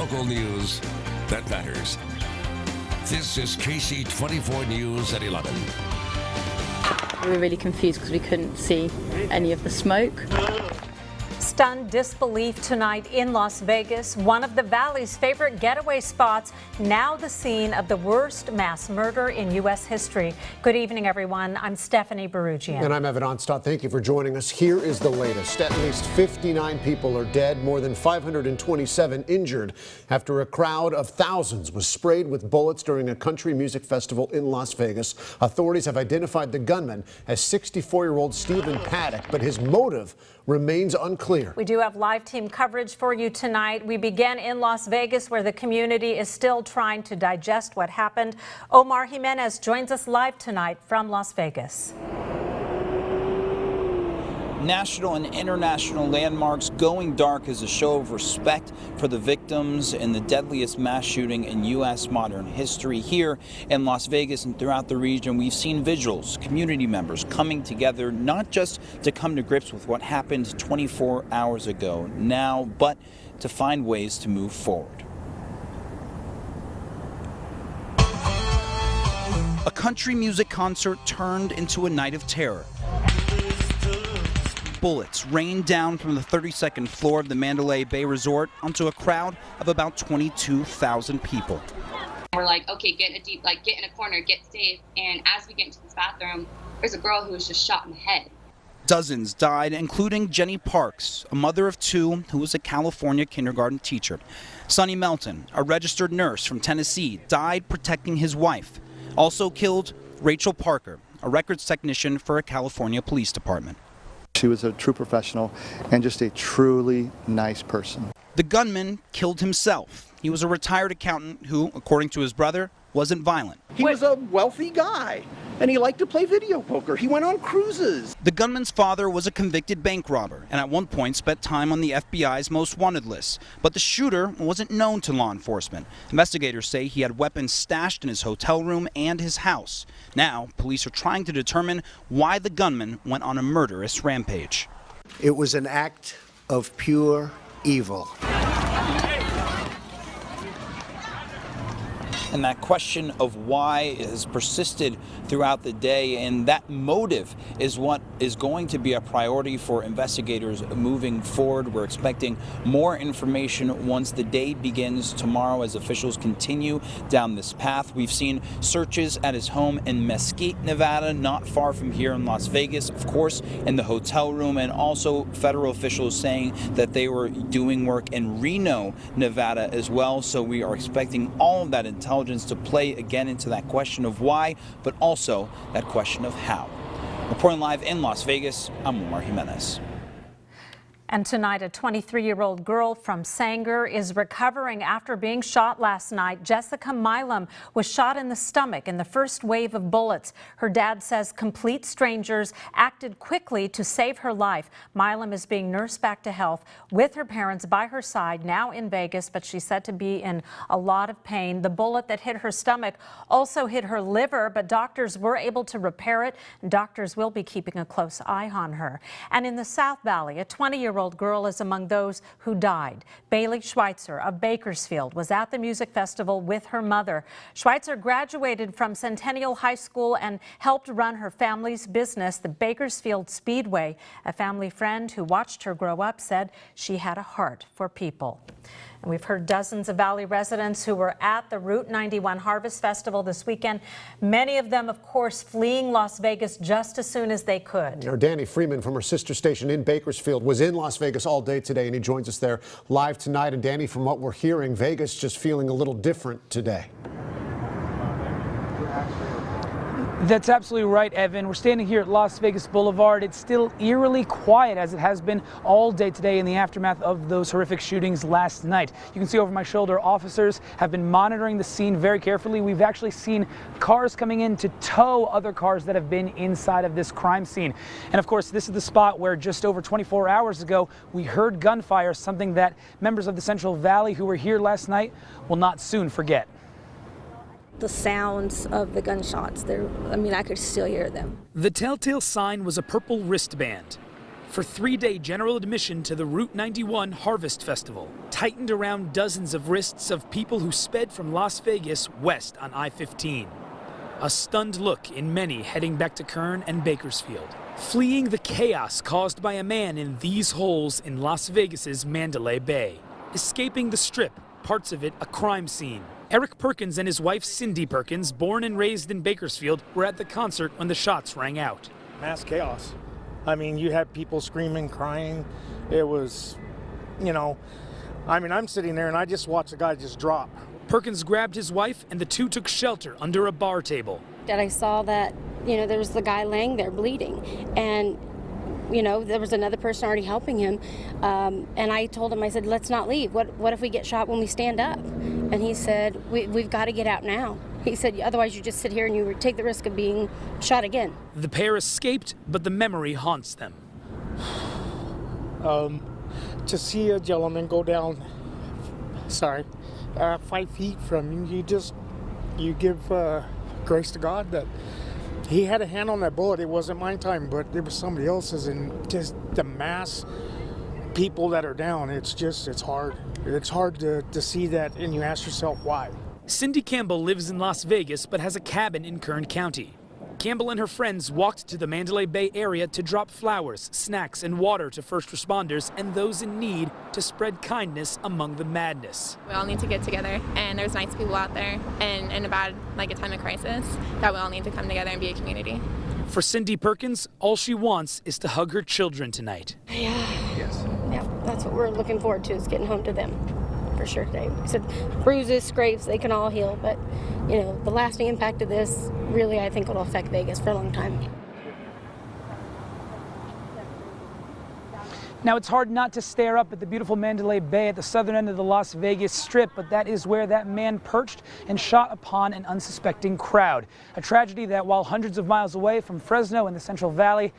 Local news that matters. This is KSEE 24 News at 11. We were really confused because we couldn't see any of the smoke. Stunned disbelief tonight in Las Vegas, one of the Valley's favorite getaway spots, now the scene of the worst mass murder in U.S. history. Good evening, everyone. I'm Stephanie Barugian. And I'm Evan Onstadt. Thank you for joining us. Here is the latest. At least 59 people are dead, more than 527 injured after a crowd of thousands was sprayed with bullets during a country music festival in Las Vegas. Authorities have identified the gunman as 64-year-old Stephen Paddock, but his motive remains unclear. We do have live team coverage for you tonight. We begin in Las Vegas, where the community is still trying to digest what happened. Omar Jimenez joins us live tonight from Las Vegas. National and international landmarks going dark as a show of respect for the victims in the deadliest mass shooting in U.S. modern history. Here in Las Vegas and throughout the region, we've seen vigils, community members coming together, not just to come to grips with what happened 24 hours ago now, but to find ways to move forward. A country music concert turned into a night of terror. Bullets rained down from the 32nd floor of the Mandalay Bay Resort onto a crowd of about 22,000 people. We're like, okay, get in a corner, get safe. And as we get into this bathroom, there's a girl who was just shot in the head. Dozens died, including Jenny Parks, a mother of two who was a California kindergarten teacher. Sonny Melton, a registered nurse from Tennessee, died protecting his wife. Also killed, Rachel Parker, a records technician for a California police department. She was a true professional and just a truly nice person. The gunman killed himself. He was a retired accountant who, according to his brother, wasn't violent. He was a wealthy guy, and he liked to play video poker. He went on cruises. The gunman's father was a convicted bank robber and at one point spent time on the FBI's most wanted list. But the shooter wasn't known to law enforcement. Investigators say he had weapons stashed in his hotel room and his house. Now, police are trying to determine why the gunman went on a murderous rampage. It was an act of pure evil. And that question of why has persisted throughout the day, and that motive is what is going to be a priority for investigators moving forward. We're expecting more information once the day begins tomorrow as officials continue down this path. We've seen searches at his home in Mesquite, Nevada, not far from here in Las Vegas, of course, in the hotel room, and also federal officials saying that they were doing work in Reno, Nevada as well. So we are expecting all of that intelligence to play again into that question of why, but also that question of how. Reporting live in Las Vegas, I'm Omar Jimenez. And tonight, a 23-year-old girl from Sanger is recovering after being shot last night. Jessica Milam was shot in the stomach in the first wave of bullets. Her dad says complete strangers acted quickly to save her life. Milam is being nursed back to health with her parents by her side, now in Vegas, but she's said to be in a lot of pain. The bullet that hit her stomach also hit her liver, but doctors were able to repair it. Doctors will be keeping a close eye on her. And in the South Valley, a 20-year-old girl is among those who died. Bailey Schweitzer of Bakersfield was at the music festival with her mother. Schweitzer graduated from Centennial High School and helped run her family's business, the Bakersfield Speedway. A family friend who watched her grow up said she had a heart for people. And we've heard dozens of Valley residents who were at the Route 91 Harvest Festival this weekend. Many of them, of course, fleeing Las Vegas just as soon as they could. Our Danny Freeman from her sister station in Bakersfield was in Las Vegas all day today, and he joins us there live tonight. And Danny, from what we're hearing, Vegas just feeling a little different today. That's absolutely right, Evan. We're standing here at Las Vegas Boulevard. It's still eerily quiet, as it has been all day today in the aftermath of those horrific shootings last night. You can see over my shoulder, officers have been monitoring the scene very carefully. We've actually seen cars coming in to tow other cars that have been inside of this crime scene. And of course, this is the spot where just over 24 hours ago, we heard gunfire, something that members of the Central Valley who were here last night will not soon forget. The sounds of the gunshots, I could still hear them. The telltale sign was a purple wristband. for 3-day general admission to the Route 91 Harvest Festival, tightened around dozens of wrists of people who sped from Las Vegas west on I-15. A stunned look in many heading back to Kern and Bakersfield, fleeing the chaos caused by a man in these holes in Las Vegas's Mandalay Bay, escaping the Strip, parts of it a crime scene. Eric Perkins and his wife Cindy Perkins, born and raised in Bakersfield, were at the concert when the shots rang out. Mass chaos. I mean, you had people screaming, crying. It was, I'm sitting there and I just watched the guy just drop. Perkins grabbed his wife and the two took shelter under a bar table. And I saw that, there was the guy laying there bleeding. And, there was another person already helping him. And I told him, I said, let's not leave. What if we get shot when we stand up? And he said, we've got to get out now. He said, otherwise you just sit here and you take the risk of being shot again. The pair escaped, but the memory haunts them. To see a gentleman go down, 5 feet from you, you give grace to God that he had a hand on that bullet. It wasn't my time, but it was somebody else's, and just the mass people that are down, it's hard. It's hard to see that, and you ask yourself why. Cindy Campbell lives in Las Vegas but has a cabin in Kern County. Campbell and her friends walked to the Mandalay Bay area to drop flowers, snacks, and water to first responders and those in need to spread kindness among the madness. We all need to get together, and there's nice people out there, and in a time of crisis, that we all need to come together and be a community. For Cindy Perkins, all she wants is to hug her children tonight. Yeah. Yes. Yeah, that's what we're looking forward to, is getting home to them. For sure, Dave. He said bruises, scrapes, they can all heal, but the lasting impact of this really, I think, will affect Vegas for a long time. Now, it's hard not to stare up at the beautiful Mandalay Bay at the southern end of the Las Vegas Strip, but that is where that man perched and shot upon an unsuspecting crowd. A tragedy that, while hundreds of miles away from Fresno in the Central Valley,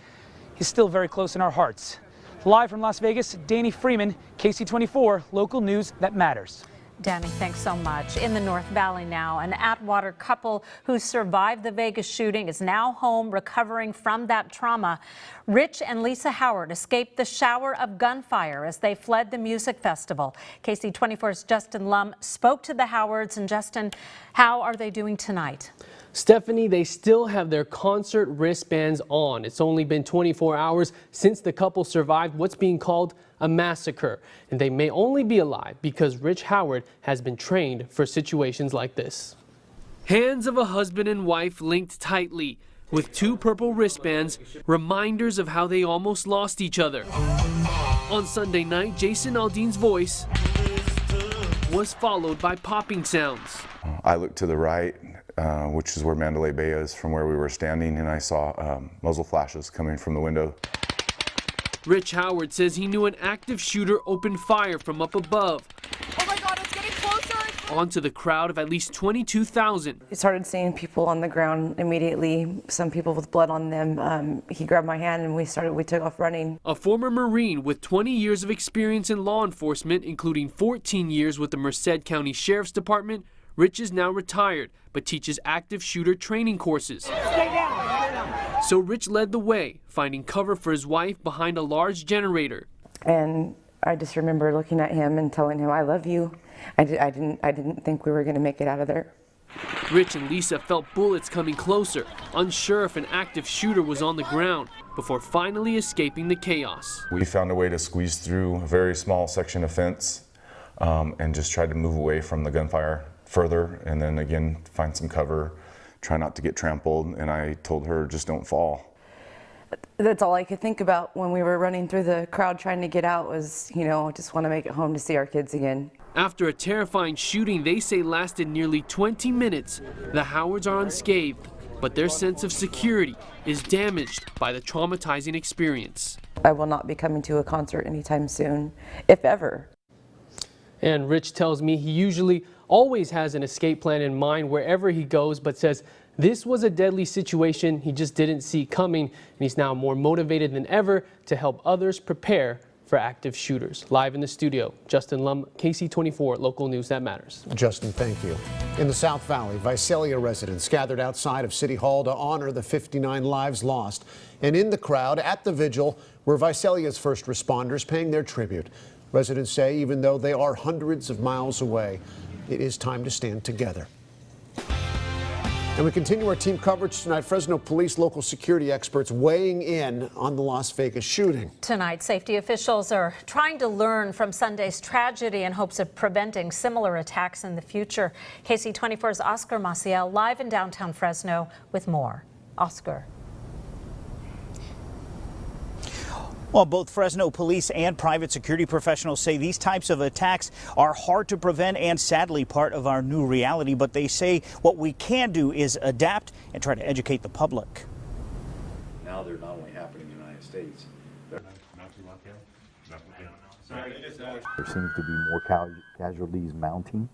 is still very close in our hearts. Live from Las Vegas, Danny Freeman, KSEE 24, local news that matters. Danny, thanks so much. In the North Valley now, an Atwater couple who survived the Vegas shooting is now home recovering from that trauma. Rich and Lisa Howard escaped the shower of gunfire as they fled the music festival. KSEE 24's Justin Lum spoke to the Howards. And Justin, how are they doing tonight? Stephanie, they still have their concert wristbands on. It's only been 24 hours since the couple survived what's being called a massacre. And they may only be alive because Rich Howard has been trained for situations like this. Hands of a husband and wife linked tightly with two purple wristbands, reminders of how they almost lost each other. On Sunday night, Jason Aldean's voice was followed by popping sounds. I looked to the right, which is where Mandalay Bay is from where we were standing, and I saw muzzle flashes coming from the window. Rich Howard says he knew an active shooter opened fire from up above. Oh my God, it's getting closer! Onto the crowd of at least 22,000. We started seeing people on the ground immediately, some people with blood on them. He grabbed my hand and we took off running. A former Marine with 20 years of experience in law enforcement, including 14 years with the Merced County Sheriff's Department, Rich is now retired, but teaches active shooter training courses. So Rich led the way, finding cover for his wife behind a large generator. And I just remember looking at him and telling him, I love you. I didn't think we were going to make it out of there. Rich and Lisa felt bullets coming closer, unsure if an active shooter was on the ground, before finally escaping the chaos. We found a way to squeeze through a very small section of fence and just tried to move away from the gunfire further, and then again find some cover, try not to get trampled, and I told her, just don't fall. That's all I could think about when we were running through the crowd trying to get out was, just want to make it home to see our kids again. After a terrifying shooting they say lasted nearly 20 minutes, the Howards are unscathed, but their sense of security is damaged by the traumatizing experience. I will not be coming to a concert anytime soon, if ever. And Rich tells me he usually always has an escape plan in mind wherever he goes, but says this was a deadly situation he just didn't see coming, and he's now more motivated than ever to help others prepare for active shooters. Live in the studio, Justin Lum, KSEE 24, local news that matters. Justin, thank you. In the South Valley, Visalia residents gathered outside of City Hall to honor the 59 lives lost. And in the crowd at the vigil where Visalia's first responders paying their tribute. Residents say even though they are hundreds of miles away, it is time to stand together. And we continue our team coverage tonight. Fresno police local security experts weighing in on the Las Vegas shooting. Tonight, safety officials are trying to learn from Sunday's tragedy in hopes of preventing similar attacks in the future. KSEE 24's Oscar Maciel live in downtown Fresno with more. Oscar. Well, both Fresno police and private security professionals say these types of attacks are hard to prevent and sadly part of our new reality. But they say what we can do is adapt and try to educate the public. Now they're not only happening in the United States. There seems to be more casualties mounting,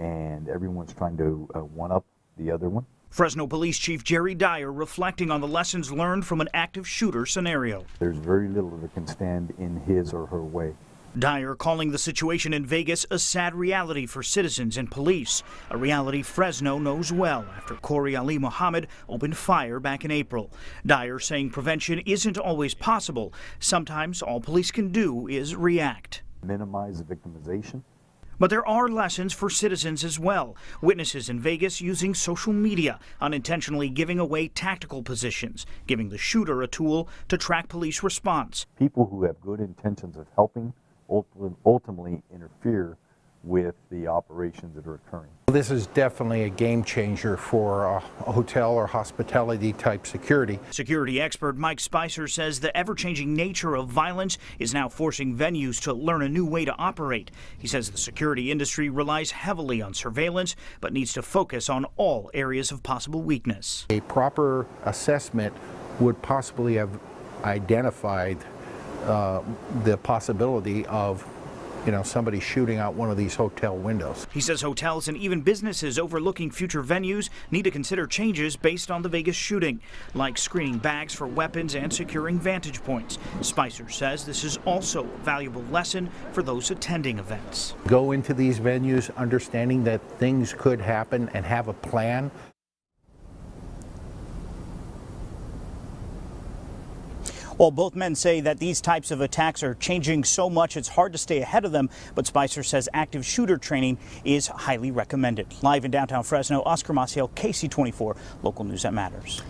and everyone's trying to one-up the other one. Fresno Police Chief Jerry Dyer reflecting on the lessons learned from an active shooter scenario. There's very little that can stand in his or her way. Dyer calling the situation in Vegas a sad reality for citizens and police, a reality Fresno knows well after Corey Ali Muhammad opened fire back in April. Dyer saying prevention isn't always possible. Sometimes all police can do is react. Minimize the victimization. But there are lessons for citizens as well. Witnesses in Vegas using social media, unintentionally giving away tactical positions, giving the shooter a tool to track police response. People who have good intentions of helping ultimately interfere with the operations that are occurring. This is definitely a game changer for a hotel or hospitality type security. Security expert Mike Spicer says the ever-changing nature of violence is now forcing venues to learn a new way to operate. He says the security industry relies heavily on surveillance, but needs to focus on all areas of possible weakness. A proper assessment would possibly have identified the possibility of somebody shooting out one of these hotel windows. He says hotels and even businesses overlooking future venues need to consider changes based on the Vegas shooting, like screening bags for weapons and securing vantage points. Spicer says this is also a valuable lesson for those attending events. Go into these venues understanding that things could happen and have a plan. Well, both men say that these types of attacks are changing so much it's hard to stay ahead of them, but Spicer says active shooter training is highly recommended. Live in downtown Fresno, Oscar Maciel, KSEE 24, local news that matters.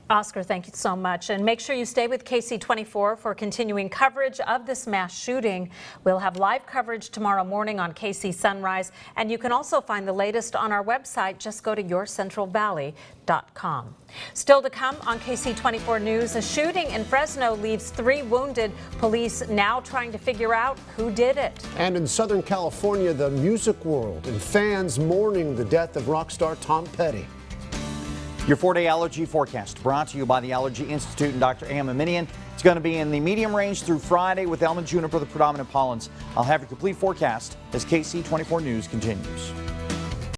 Oscar, thank you so much. And make sure you stay with KSEE 24 for continuing coverage of this mass shooting. We'll have live coverage tomorrow morning on KSEE Sunrise, and you can also find the latest on our website. Just go to yourcentralvalley.com. Still to come on KSEE 24 News, a shooting in Fresno leaves 3 wounded. Police now trying to figure out who did it. And in Southern California, the music world and fans mourning the death of rock star Tom Petty. Your 4-day allergy forecast brought to you by the Allergy Institute and Dr. Am Aminian. It's going to be in the medium range through Friday with elm and juniper the predominant pollens. I'll have your complete forecast as KSEE 24 News continues.